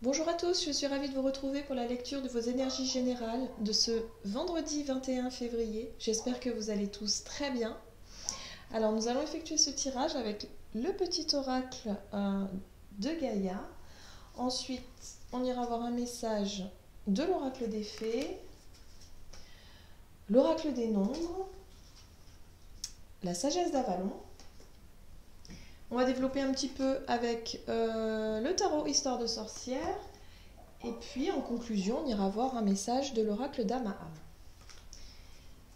Bonjour à tous, je suis ravie de vous retrouver pour la lecture de vos énergies générales de ce vendredi 21 février. J'espère que vous allez tous très bien. Alors nous allons effectuer ce tirage avec le petit oracle de Gaïa. Ensuite, on ira voir un message de l'oracle des fées, l'oracle des nombres, la sagesse d'Avalon. On va développer un petit peu avec le tarot Histoire de sorcière. Et puis en conclusion, on ira voir un message de l'oracle d'Amaha.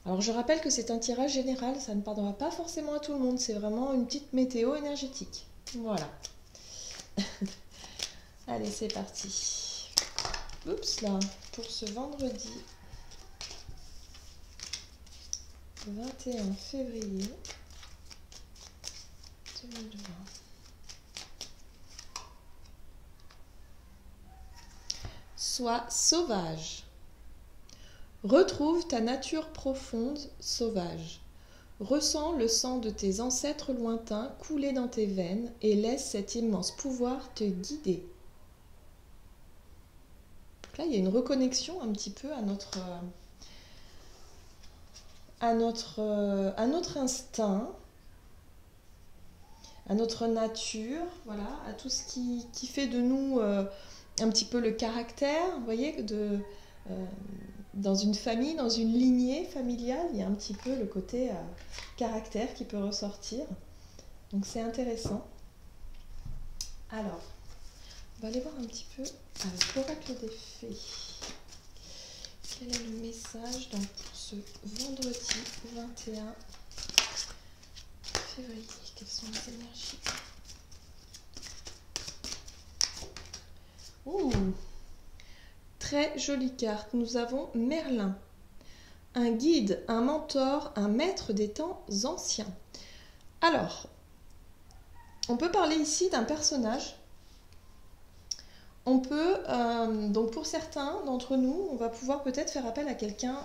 Alors je rappelle que c'est un tirage général, ça ne parlera pas forcément à tout le monde, c'est vraiment une petite météo énergétique. Voilà. Allez, c'est parti. Oups là, pour ce vendredi 21 février 2020. Sois sauvage. Retrouve ta nature profonde, sauvage. Ressens le sang de tes ancêtres lointains couler dans tes veines et laisse cet immense pouvoir te guider. Donc là, il y a une reconnexion un petit peu à notre instinct, à notre nature, voilà, à tout ce qui fait de nous un petit peu le caractère, vous voyez, dans une famille, dans une lignée familiale, il y a un petit peu le côté caractère qui peut ressortir. Donc c'est intéressant. Alors, on va aller voir un petit peu avec l'oracle des fées. Quel est le message donc, pour ce vendredi 21 février? Quelles sont les énergies? Ouh, très jolie carte. Nous avons Merlin. Un guide, un mentor, un maître des temps anciens. Alors, on peut parler ici d'un personnage. On peut, donc pour certains d'entre nous, on va pouvoir peut-être faire appel à quelqu'un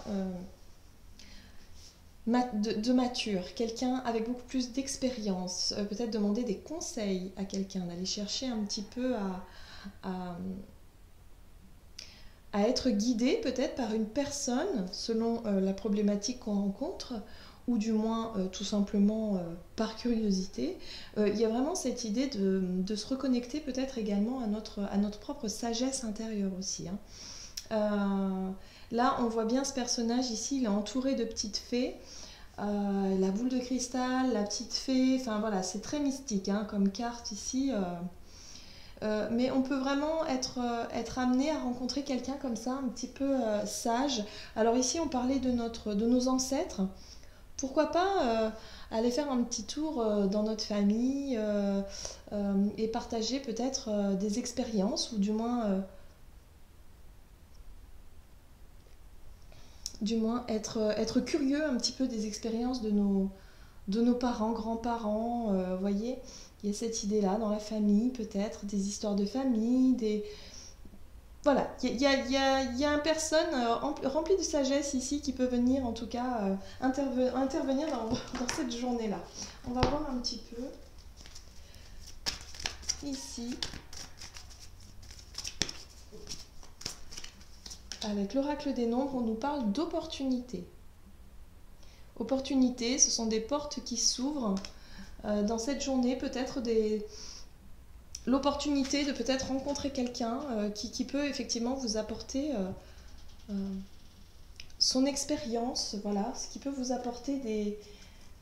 de mature, quelqu'un avec beaucoup plus d'expérience, peut-être demander des conseils à quelqu'un, d'aller chercher un petit peu à être guidé peut-être par une personne selon la problématique qu'on rencontre, ou du moins tout simplement par curiosité. Il y a vraiment cette idée de se reconnecter peut-être également à notre propre sagesse intérieure aussi. Là, on voit bien ce personnage ici, il est entouré de petites fées. La boule de cristal, la petite fée, enfin voilà, c'est très mystique comme carte ici. Mais on peut vraiment être amené à rencontrer quelqu'un comme ça, un petit peu sage. Alors ici, on parlait de nos ancêtres. Pourquoi pas aller faire un petit tour dans notre famille et partager peut-être des expériences, ou du moins être curieux un petit peu des expériences de nos parents, grands-parents, voyez, il y a cette idée-là dans la famille, peut-être, des histoires de famille, Voilà, il y a une personne remplie de sagesse ici qui peut venir, en tout cas, intervenir dans cette journée-là. On va voir un petit peu, ici, avec l'oracle des nombres, on nous parle d'opportunités. Opportunités, ce sont des portes qui s'ouvrent dans cette journée, peut-être l'opportunité de peut-être rencontrer quelqu'un qui peut effectivement vous apporter son expérience, voilà, ce qui peut vous apporter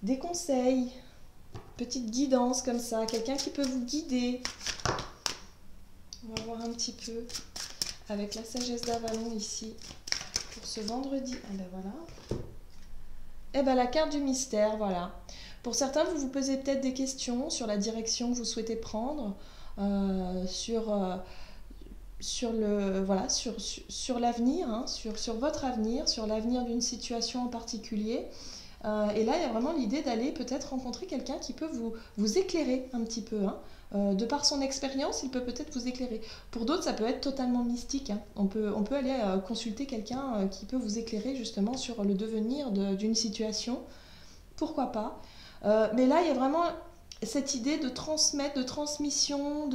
des conseils, petite guidance comme ça, quelqu'un qui peut vous guider. On va voir un petit peu avec la sagesse d'Avalon ici pour ce vendredi. Ah ben voilà. Et ben la carte du mystère, voilà. Pour certains, vous vous posez peut-être des questions sur la direction que vous souhaitez prendre, sur l'avenir, sur votre avenir, sur l'avenir d'une situation en particulier. Et là, il y a vraiment l'idée d'aller peut-être rencontrer quelqu'un qui peut vous éclairer un petit peu. De par son expérience, il peut peut-être vous éclairer. Pour d'autres, ça peut être totalement mystique. On peut aller consulter quelqu'un qui peut vous éclairer justement sur le devenir d'une situation. Pourquoi pas. Mais là, il y a vraiment cette idée de transmettre, de transmission,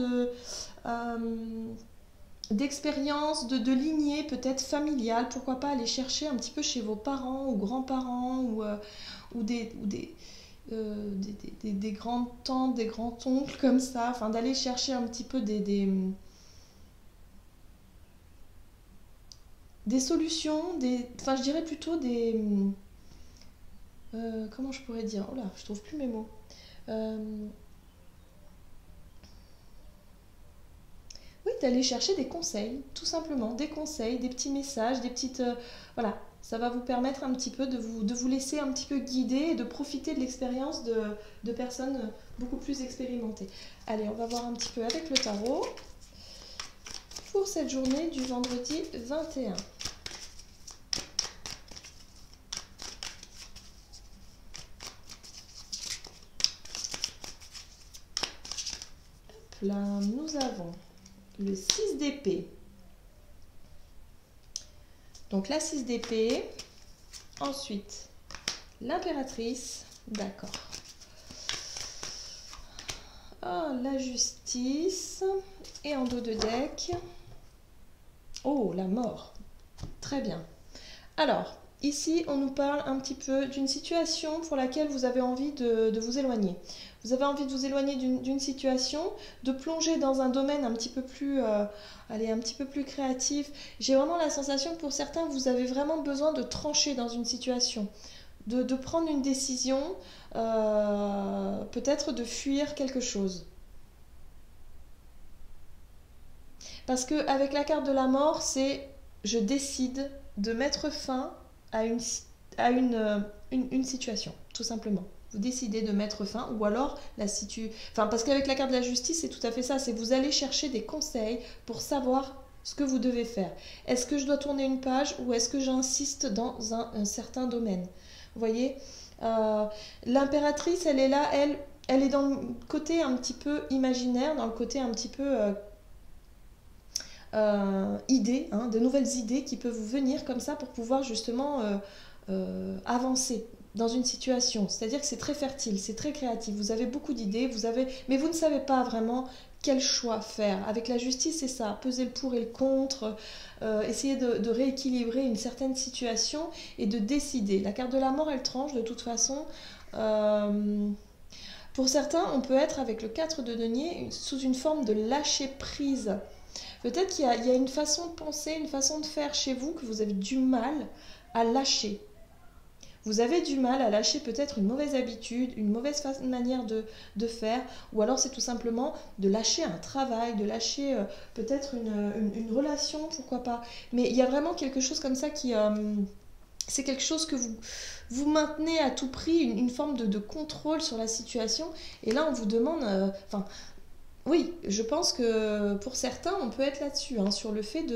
d'expérience, de lignée peut-être familiale. Pourquoi pas aller chercher un petit peu chez vos parents ou grands-parents ou des grandes tantes, des grands-oncles comme ça. Enfin, d'aller chercher un petit peu des solutions, enfin, je dirais plutôt comment je pourrais dire? Oh là, je trouve plus mes mots. Euh, Oui, d'aller chercher des conseils, tout simplement, des conseils, des petits messages, des petites... voilà, ça va vous permettre un petit peu de vous laisser un petit peu guider et de profiter de l'expérience de personnes beaucoup plus expérimentées. Allez, on va voir un petit peu avec le tarot pour cette journée du vendredi 21. Là, nous avons le 6 d'épée. Donc la 6 d'épée. Ensuite, l'impératrice. D'accord. Oh, la justice. Et en dos de deck. Oh, la mort. Très bien. Alors, ici, on nous parle un petit peu d'une situation pour laquelle vous avez envie de vous éloigner. Vous avez envie de vous éloigner d'une situation, de plonger dans un domaine un petit peu plus, allez, un petit peu plus créatif. J'ai vraiment la sensation que pour certains, vous avez vraiment besoin de trancher dans une situation, de prendre une décision, peut-être de fuir quelque chose. Parce qu'avec la carte de la mort, c'est je décide de mettre fin à une situation, tout simplement. Vous décidez de mettre fin, ou alors Enfin, parce qu'avec la carte de la justice, c'est tout à fait ça, c'est vous allez chercher des conseils pour savoir ce que vous devez faire. Est-ce que je dois tourner une page ou est-ce que j'insiste dans un certain domaine? Vous voyez, l'impératrice, elle est là, elle est dans le côté un petit peu imaginaire, dans le côté un petit peu idées, hein, de nouvelles idées qui peuvent vous venir comme ça pour pouvoir justement avancer dans une situation. C'est-à-dire que c'est très fertile, c'est très créatif. Vous avez beaucoup d'idées, mais vous ne savez pas vraiment quel choix faire. Avec la justice, c'est ça, peser le pour et le contre, essayer de rééquilibrer une certaine situation et de décider. La carte de la mort, elle tranche de toute façon. Pour certains, on peut être avec le 4 de denier sous une forme de lâcher prise. Peut-être qu'il y a une façon de penser, une façon de faire chez vous que vous avez du mal à lâcher. Vous avez du mal à lâcher peut-être une mauvaise habitude, une mauvaise manière de faire, ou alors c'est tout simplement de lâcher un travail, de lâcher peut-être une relation, pourquoi pas. Mais il y a vraiment quelque chose comme ça qui... c'est quelque chose que vous maintenez à tout prix, une forme de contrôle sur la situation. Et là, on vous demande... Enfin, oui, je pense que pour certains, on peut être là-dessus, hein, sur le fait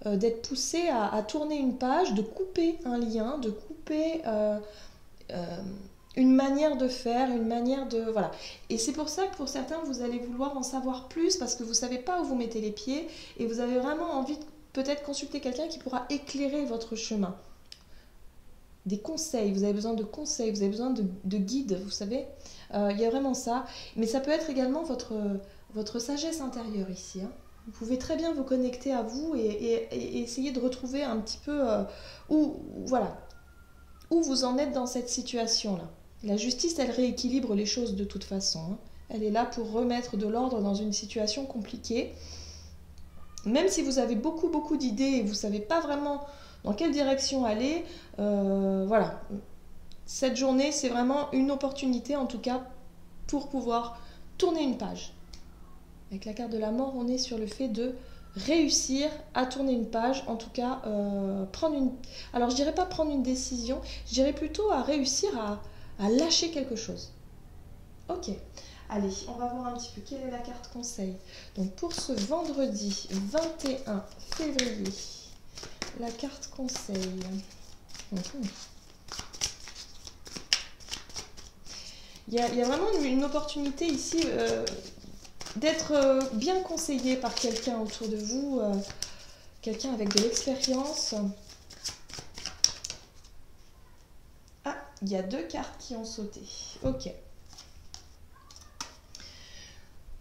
d'être poussé à tourner une page, de couper un lien, de couper une manière de faire, une manière de... Voilà. Et c'est pour ça que pour certains, vous allez vouloir en savoir plus parce que vous ne savez pas où vous mettez les pieds et vous avez vraiment envie de peut-être consulter quelqu'un qui pourra éclairer votre chemin. Des conseils, vous avez besoin de conseils, vous avez besoin de guides, vous savez. Il y a vraiment ça. Mais ça peut être également votre sagesse intérieure ici. Hein. Vous pouvez très bien vous connecter à vous et essayer de retrouver un petit peu voilà, où vous en êtes dans cette situation-là. La justice, elle rééquilibre les choses de toute façon. Hein. Elle est là pour remettre de l'ordre dans une situation compliquée. Même si vous avez beaucoup d'idées et vous ne savez pas vraiment dans quelle direction aller, voilà. Cette journée, c'est vraiment une opportunité, en tout cas, pour pouvoir tourner une page. Avec la carte de la mort, on est sur le fait de réussir à tourner une page, en tout cas, prendre une... Alors, je dirais pas prendre une décision, je dirais plutôt à réussir à lâcher quelque chose. Ok. Allez, on va voir un petit peu quelle est la carte conseil. Donc, pour ce vendredi 21 février, la carte conseil. Il y a vraiment une opportunité ici d'être bien conseillé par quelqu'un autour de vous, quelqu'un avec de l'expérience. Ah, il y a 2 cartes qui ont sauté. Ok.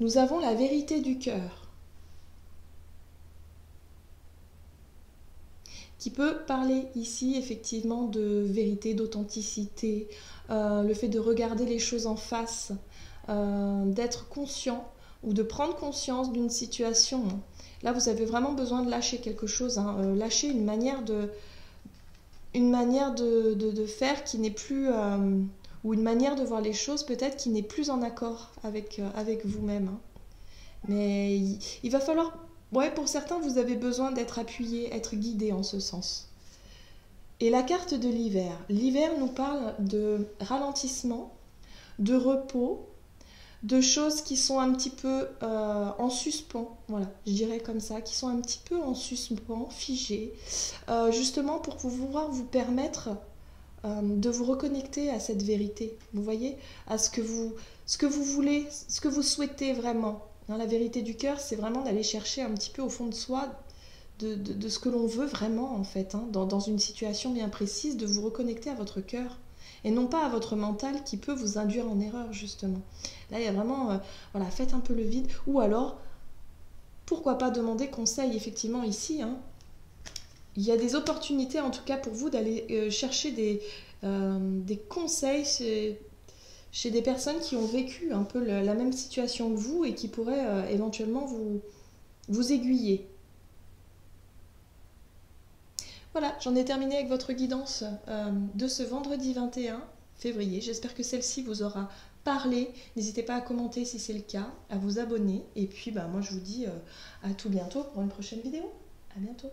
Nous avons la vérité du cœur. qui peut parler ici effectivement de vérité, d'authenticité, le fait de regarder les choses en face, d'être conscient ou de prendre conscience d'une situation. Là, vous avez vraiment besoin de lâcher quelque chose, hein, lâcher une manière de faire qui n'est plus... ou une manière de voir les choses peut-être qui n'est plus en accord avec vous-même. Hein. Mais il va falloir... Ouais, pour certains, vous avez besoin d'être appuyé, être guidé en ce sens. Et la carte de l'hiver. L'hiver nous parle de ralentissement, de repos, de choses qui sont un petit peu en suspens, voilà, je dirais comme ça, qui sont un petit peu en suspens, figées, justement pour pouvoir vous permettre de vous reconnecter à cette vérité, vous voyez, à ce que vous voulez, ce que vous souhaitez vraiment. Hein, la vérité du cœur, c'est vraiment d'aller chercher un petit peu au fond de soi de ce que l'on veut vraiment, en fait, hein, dans une situation bien précise, de vous reconnecter à votre cœur et non pas à votre mental qui peut vous induire en erreur, justement. Là, il y a vraiment, voilà, faites un peu le vide, ou alors, pourquoi pas demander conseil, effectivement, ici, hein. Il y a des opportunités, en tout cas, pour vous d'aller chercher des conseils chez des personnes qui ont vécu un peu la même situation que vous et qui pourraient éventuellement vous aiguiller. Voilà, j'en ai terminé avec votre guidance de ce vendredi 21 février. J'espère que celle-ci vous aura parlé. N'hésitez pas à commenter si c'est le cas, à vous abonner. Et puis, moi, je vous dis à tout bientôt pour une prochaine vidéo. À bientôt.